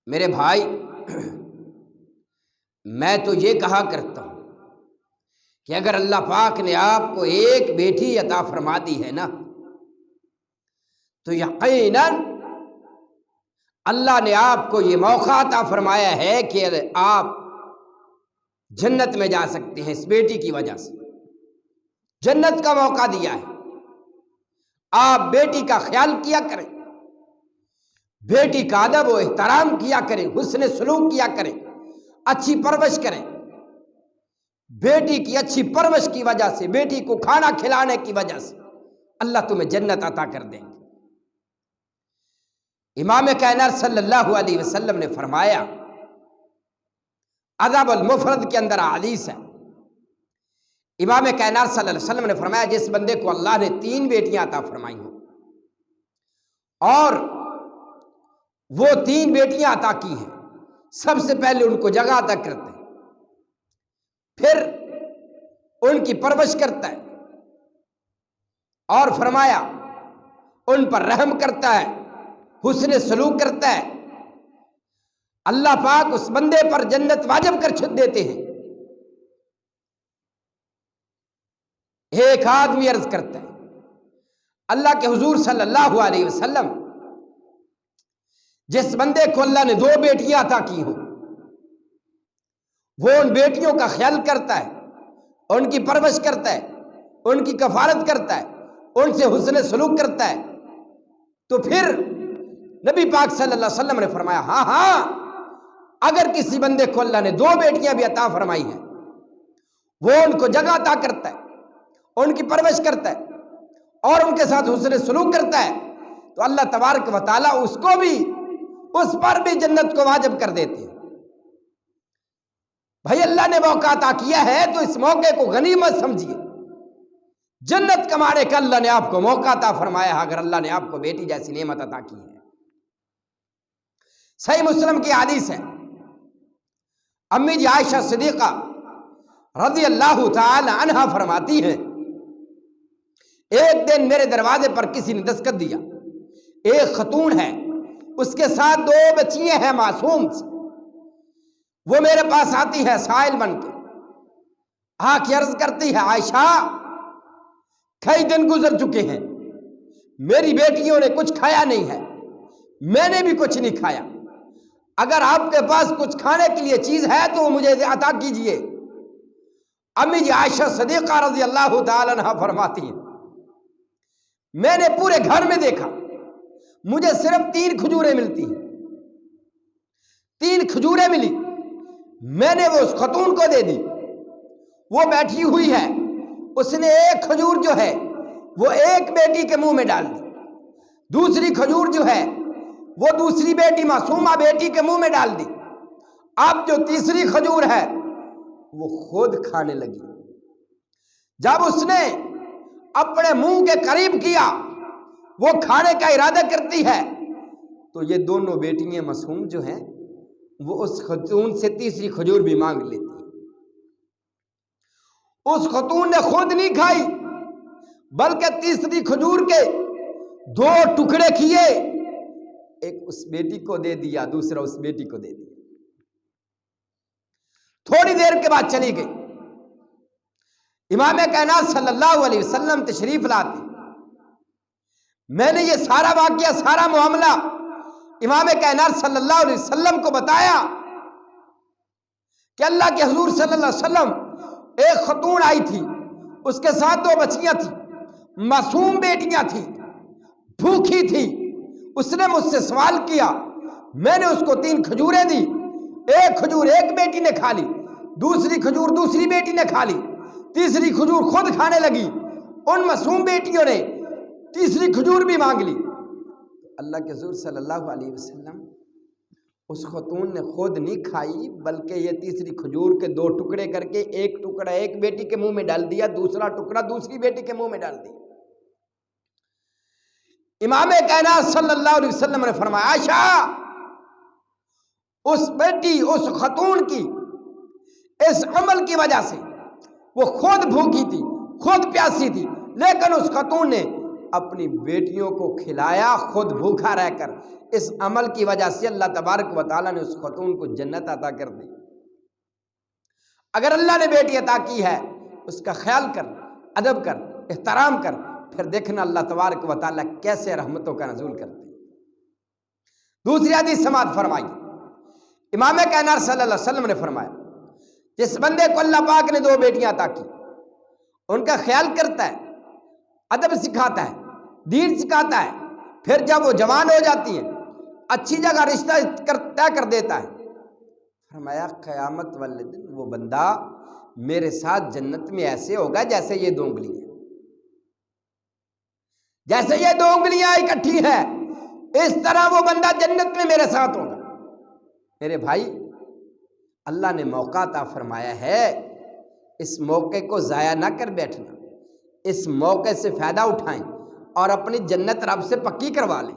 میرے بھائی، میں تو یہ کہا کرتا ہوں کہ اگر اللہ پاک نے آپ کو ایک بیٹی عطا فرما دی ہے نا، تو یقیناً اللہ نے آپ کو یہ موقع عطا فرمایا ہے کہ آپ جنت میں جا سکتے ہیں اس بیٹی کی وجہ سے۔ جنت کا موقع دیا ہے، آپ بیٹی کا خیال کیا کریں، بیٹی کا ادب و احترام کیا کریں، حسن سلوک کیا کریں، اچھی پرورش کریں۔ بیٹی کی اچھی پرورش کی وجہ سے، بیٹی کو کھانا کھلانے کی وجہ سے اللہ تمہیں جنت عطا کر دیں گے۔ امام کائنات صلی اللہ علیہ وسلم نے فرمایا، ادب المفرد کے اندر حدیث ہے، امام کائنات صلی اللہ علیہ وسلم نے فرمایا جس بندے کو اللہ نے 3 بیٹیاں عطا فرمائی ہوں اور وہ 3 بیٹیاں عطا کی ہیں، سب سے پہلے ان کو جگہ عطا کرتے ہیں، پھر ان کی پرورش کرتا ہے اور فرمایا ان پر رحم کرتا ہے، حسن سلوک کرتا ہے، اللہ پاک اس بندے پر جنت واجب کر چھوڑ دیتے ہیں۔ ایک آدمی عرض کرتا ہے اللہ کے حضور صلی اللہ علیہ وسلم، جس بندے کو اللہ نے 2 بیٹیاں عطا کی ہوں، وہ ان بیٹیوں کا خیال کرتا ہے، ان کی پرورش کرتا ہے، ان کی کفالت کرتا ہے، ان سے حسن سلوک کرتا ہے، تو پھر نبی پاک صلی اللہ علیہ وسلم نے فرمایا ہاں اگر کسی بندے کو اللہ نے 2 بیٹیاں بھی عطا فرمائی ہیں، وہ ان کو جگہ عطا کرتا ہے، ان کی پرورش کرتا ہے اور ان کے ساتھ حسن سلوک کرتا ہے، تو اللہ تبارک و تعالیٰ اس پر بھی جنت کو واجب کر دیتے ہیں۔ بھائی اللہ نے موقع عطا کیا ہے تو اس موقع کو غنیمت سمجھیے۔ جنت کمانے کا اللہ نے آپ کو موقع عطا فرمایا ہے، اگر اللہ نے آپ کو بیٹی جیسی نعمت عطا کی ہے۔ صحیح مسلم کی حدیث ہے، امی جی عائشہ صدیقہ رضی اللہ تعالی عنہا فرماتی ہیں، ایک دن میرے دروازے پر کسی نے دستخط دیا، ایک خاتون ہے، اس کے ساتھ 2 بچیاں ہیں معصوم، وہ میرے پاس آتی ہے سائل بن کے، آ کے عرض کرتی ہے عائشہ کئی دن گزر چکے ہیں، میری بیٹیوں نے کچھ کھایا نہیں ہے، میں نے بھی کچھ نہیں کھایا، اگر آپ کے پاس کچھ کھانے کے لیے چیز ہے تو وہ مجھے عطا کیجئے۔ امی جی عائشہ صدیقہ رضی اللہ تعالی عنہ فرماتی ہیں میں نے پورے گھر میں دیکھا، مجھے صرف 3 کھجوریں ملتی ہیں، 3 کھجوریں ملی، میں نے وہ اس خاتون کو دے دی، وہ بیٹھی ہوئی ہے، اس نے ایک کھجور جو ہے وہ ایک بیٹی کے منہ میں ڈال دی، دوسری کھجور جو ہے وہ دوسری بیٹی معصومہ بیٹی کے منہ میں ڈال دی، اب جو تیسری کھجور ہے وہ خود کھانے لگی۔ جب اس نے اپنے منہ کے قریب کیا، وہ کھانے کا ارادہ کرتی ہے، تو یہ دونوں بیٹیاں معصوم جو ہیں وہ اس خاتون سے تیسری کھجور بھی مانگ لیتی ہیں۔ اس خاتون نے خود نہیں کھائی بلکہ تیسری کھجور کے 2 ٹکڑے کیے، ایک اس بیٹی کو دے دیا، دوسرا اس بیٹی کو دے دیا۔ تھوڑی دیر کے بعد چلی گئی، امام کائنات صلی اللہ علیہ وسلم تشریف لاتے، میں نے یہ سارا واقعہ، سارا معاملہ امام کائنات صلی اللہ علیہ وسلم کو بتایا کہ اللہ کے حضور صلی اللہ علیہ وسلم، ایک خاتون آئی تھی، اس کے ساتھ 2 بچیاں تھیں، معصوم بیٹیاں تھیں، بھوکی تھی، اس نے مجھ سے سوال کیا، میں نے اس کو 3 کھجوریں دی، ایک کھجور ایک بیٹی نے کھا لی، دوسری کھجور دوسری بیٹی نے کھا لی، تیسری کھجور خود کھانے لگی، ان معصوم بیٹیوں نے تیسری کھجور بھی مانگ لی۔ اللہ کے حضور صلی اللہ علیہ وسلم، اس خاتون نے خود نہیں کھائی بلکہ یہ تیسری کھجور کے 2 ٹکڑے کر کے ایک ٹکڑا ایک بیٹی کے منہ میں ڈال دیا، دوسرا ٹکڑا دوسری بیٹی کے منہ میں ڈال دیا۔ امام کائنات صلی اللہ علیہ وسلم نے فرمایا عائشہ، اس بیٹی، اس خاتون کی اس عمل کی وجہ سے، وہ خود بھوکی تھی، خود پیاسی تھی، لیکن اس خاتون نے اپنی بیٹیوں کو کھلایا، خود بھوکا رہ کر، اس عمل کی وجہ سے اللہ تبارک و تعالیٰ نے اس خاتون کو جنت عطا کر دی۔ اگر اللہ نے بیٹی عطا کی ہے اس کا خیال کر، ادب کر، احترام کر، پھر دیکھنا اللہ تبارک و تعالیٰ کیسے رحمتوں کا نزول کرتے۔ دوسری حدیث سماعت فرمائی، امام کائنات صلی اللہ علیہ وسلم نے فرمایا جس بندے کو اللہ پاک نے 2 بیٹیاں عطا کی، ان کا خیال کرتا ہے، ادب سکھاتا ہے، دین سکھاتا ہے، پھر جب وہ جوان ہو جاتی ہیں اچھی جگہ رشتہ طے کر دیتا ہے، فرمایا قیامت والے دن وہ بندہ میرے ساتھ جنت میں ایسے ہوگا جیسے یہ 2 انگلیاں، جیسے یہ 2 انگلیاں اکٹھی ہیں، اس طرح وہ بندہ جنت میں میرے ساتھ ہوگا۔ میرے بھائی، اللہ نے موقع عطا فرمایا ہے، اس موقع کو ضائع نہ کر بیٹھنا، اس موقع سے فائدہ اٹھائیں اور اپنی جنت رب سے پکی کروا لیں۔